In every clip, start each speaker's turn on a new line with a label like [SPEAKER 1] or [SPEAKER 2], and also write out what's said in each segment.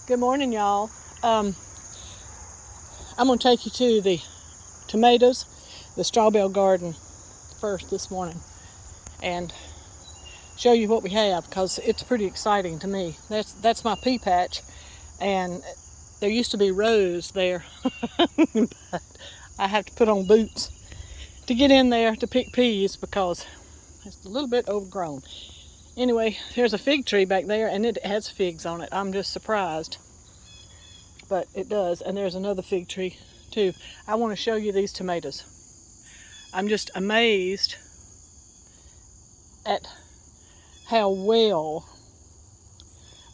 [SPEAKER 1] Good morning, y'all. I'm going to take you to the tomatoes, the strawberry garden first this morning, and show you what we have, because it's pretty exciting to me. That's my pea patch, and there used to be rows there, but I have to put on boots to get in there to pick peas because it's a little bit overgrown. Anyway, there's a fig tree back there, and it has figs on it. I'm just surprised, but it does. And there's another fig tree too. I want to show you these tomatoes. I'm just amazed at how well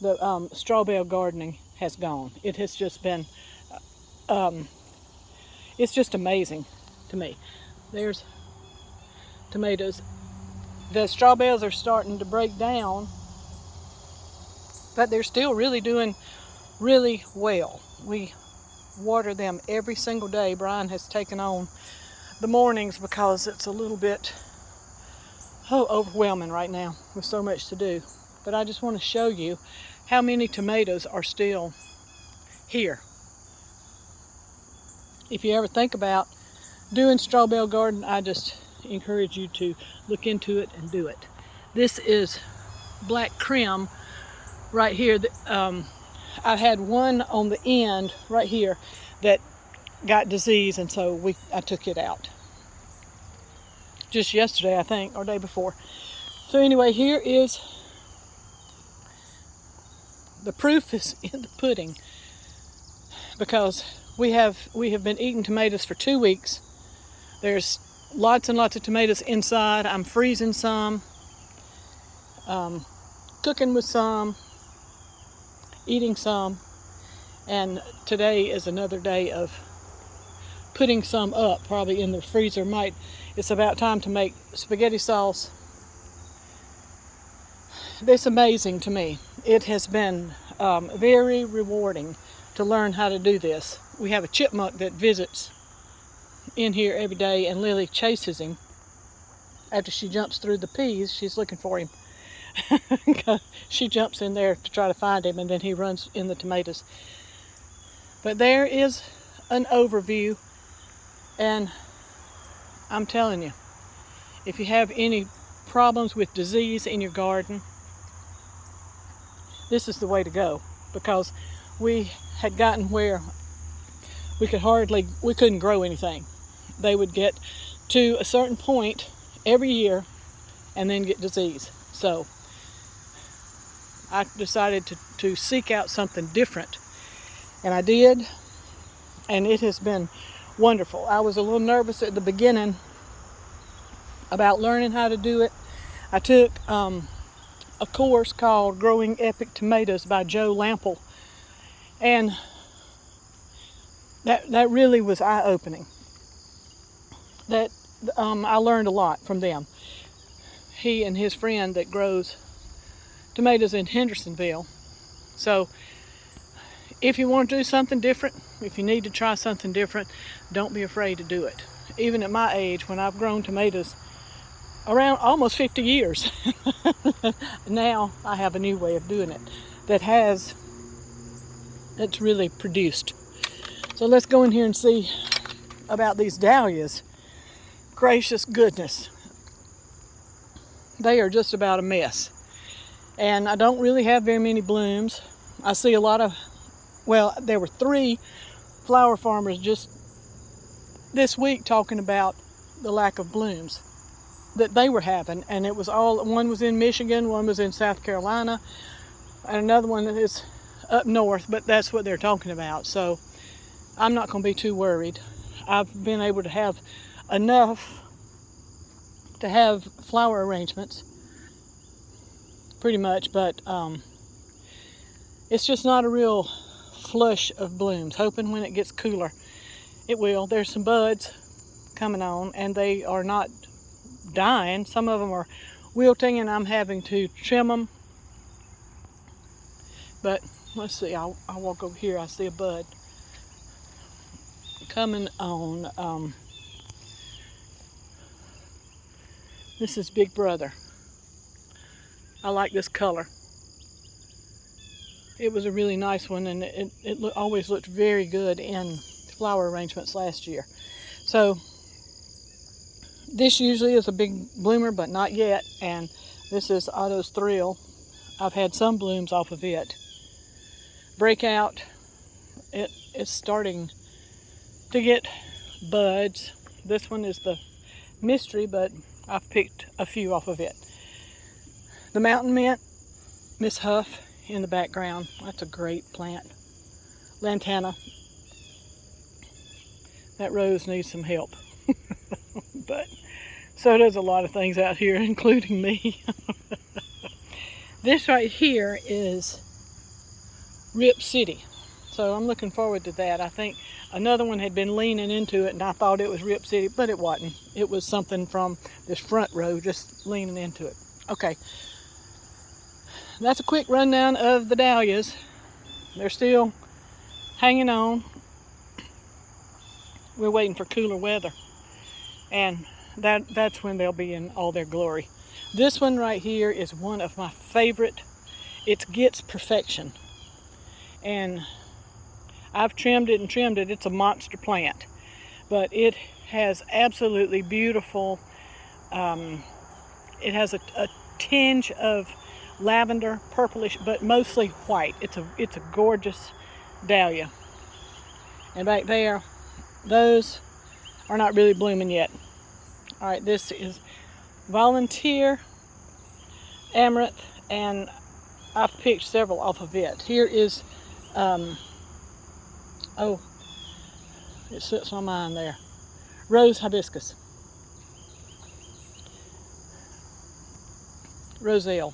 [SPEAKER 1] the strawberry gardening has gone. It has just been, it's just amazing to me. There's tomatoes. The strawberries are starting to break down, but they're still really doing really well. We water them every single day. Brian has taken on the mornings because it's a little bit overwhelming right now with so much to do. But I just want to show you how many tomatoes are still here. If you ever think about doing strawberry garden, I just encourage you to look into it and do it. This is black creme right here. I had one on the end right here that got disease, and so I took it out just yesterday, I think, or day before. So anyway, here is the proof is in the pudding, because we have been eating tomatoes for 2 weeks. There's lots and lots of tomatoes inside. I'm freezing some, cooking with some, eating some, and today is another day of putting some up, probably in the freezer. It's about time to make spaghetti sauce. It's amazing to me. It has been very rewarding to learn how to do this. We have a chipmunk that visits in here every day, and Lily chases him. After she jumps through the peas, she's looking for him. She jumps in there to try to find him, and then he runs in the tomatoes. But there is an overview, and I'm telling you, if you have any problems with disease in your garden, this is the way to go, because we had gotten where we couldn't grow anything. They would get to a certain point every year and then get disease. So I decided to seek out something different, and I did, and it has been wonderful. I was a little nervous at the beginning about learning how to do it. I took a course called Growing Epic Tomatoes by Joe Lample, and that really was eye-opening. That I learned a lot from them. He and his friend that grows tomatoes in Hendersonville. So if you want to do something different, if you need to try something different, don't be afraid to do it. Even at my age, when I've grown tomatoes around almost 50 years, now I have a new way of doing it that's really produced. So let's go in here and see about these dahlias. Gracious goodness, they are just about a mess, and I don't really have very many blooms. I see a lot of, well, there were 3 flower farmers just this week talking about the lack of blooms that they were having, and it was one was in Michigan, one was in South Carolina, and another one is up north, but that's what they're talking about. So I'm not going to be too worried. I've been able to have enough to have flower arrangements pretty much, but it's just not a real flush of blooms. Hoping when it gets cooler it will. There's some buds coming on, and they are not dying. Some of them are wilting, and I'm having to trim them. But let's see, I'll walk over here. I see a bud coming on. This is Big Brother. I like this color. it was a really nice one, and it always looked very good in flower arrangements last year. So this usually is a big bloomer, but not yet. And this is Otto's Thrill. I've had some blooms off of it. Breakout, it's starting to get buds. This one is the Mystery, but I've picked a few off of it. The Mountain Mint, Miss Huff in the background. That's a great plant. Lantana. That rose needs some help. But so does a lot of things out here, including me. This right here is Rip City. So I'm looking forward to that. I think another one had been leaning into it, and I thought it was Rip City, but it wasn't. It was something from this front row just leaning into it. Okay. That's a quick rundown of the dahlias. They're still hanging on. We're waiting for cooler weather, and that's when they'll be in all their glory. This one right here is one of my favorite. It gets perfection, and I've trimmed it and trimmed it. It's a monster plant, but it has absolutely beautiful, it has a tinge of lavender, purplish, but mostly white. It's a gorgeous dahlia. And back there, those are not really blooming yet. All right, this is Volunteer Amaranth, and I've picked several off of it. Here is, oh, it sits on mine there. Rose Hibiscus. Roselle.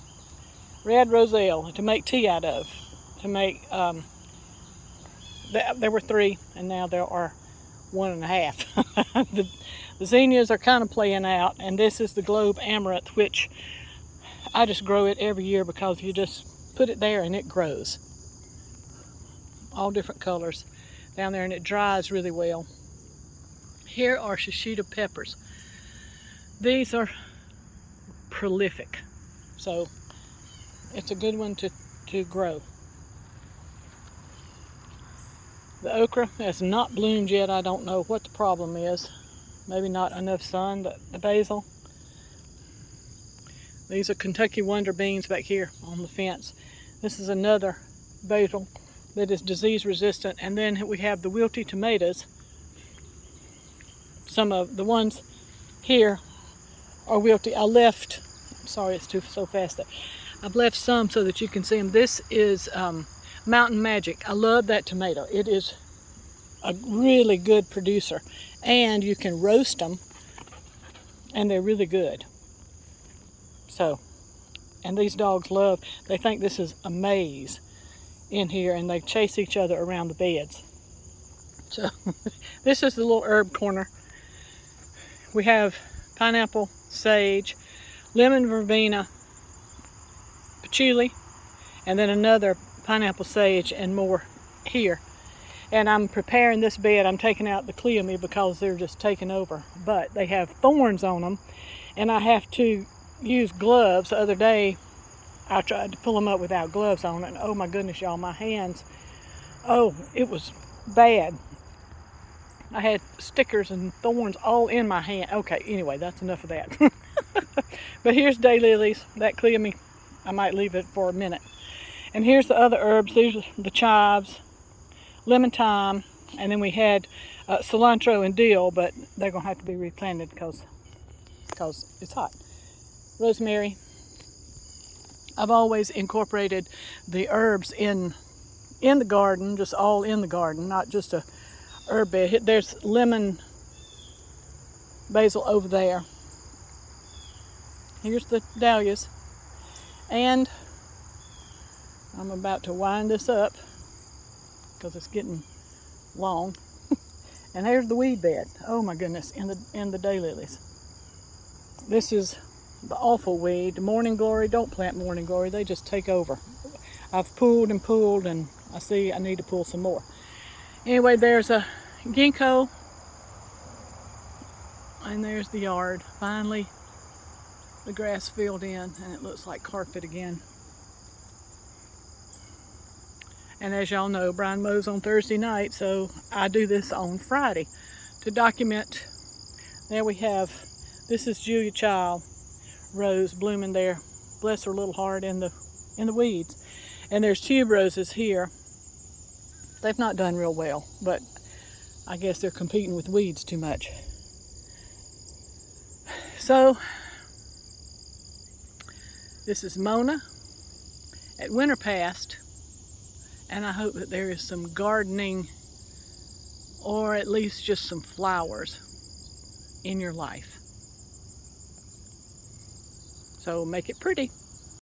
[SPEAKER 1] Red Roselle to make tea out of. To make, there were 3, and now there are 1.5. The zinnias are kind of playing out, and this is the Globe Amaranth, which I just grow it every year because you just put it there and it grows. All different colors down there, and it dries really well. Here are shishito peppers. These are prolific, so it's a good one to grow. The okra has not bloomed yet. I don't know what the problem is. Maybe not enough sun. The basil. These are Kentucky Wonder Beans back here on the fence. This is another basil that is disease resistant. And then we have the wilty tomatoes. Some of the ones here are wilty. I left, sorry it's so fast there. I've left some so that you can see them. This is Mountain Magic. I love that tomato. It is a really good producer, and you can roast them, and they're really good. So, and these dogs they think this is a maze in here, and they chase each other around the beds. So, this is the little herb corner. We have pineapple, sage, lemon verbena, patchouli, and then another pineapple, sage, and more here. And I'm preparing this bed. I'm taking out the cleome because they're just taking over. But they have thorns on them, and I have to use gloves. The other day, I tried to pull them up without gloves on, and oh my goodness, y'all, my hands, oh, it was bad. I had stickers and thorns all in my hand. Okay, anyway, that's enough of that. But here's daylilies. That cleome, I might leave it for a minute. And here's the other herbs. These are the chives, lemon thyme, and then we had cilantro and dill, but they're going to have to be replanted because it's hot. Rosemary. I've always incorporated the herbs in the garden, just all in the garden, not just a herb bed. There's lemon basil over there. Here's the dahlias. And I'm about to wind this up because it's getting long. And here's the weed bed. Oh my goodness, in the daylilies. This is the awful weed. Morning glory, don't plant morning glory. They just take over. I've pulled and pulled, and I see I need to pull some more. Anyway, there's a ginkgo, and there's the yard. Finally, the grass filled in, and it looks like carpet again. And as y'all know, Brian mows on Thursday night, so I do this on Friday to document. There we have, this is Julia Child rose blooming there. Bless her little heart in the weeds. And there's tube roses here. They've not done real well, but I guess they're competing with weeds too much. So, this is Mona at Winterpast, and I hope that there is some gardening or at least just some flowers in your life. So make it pretty.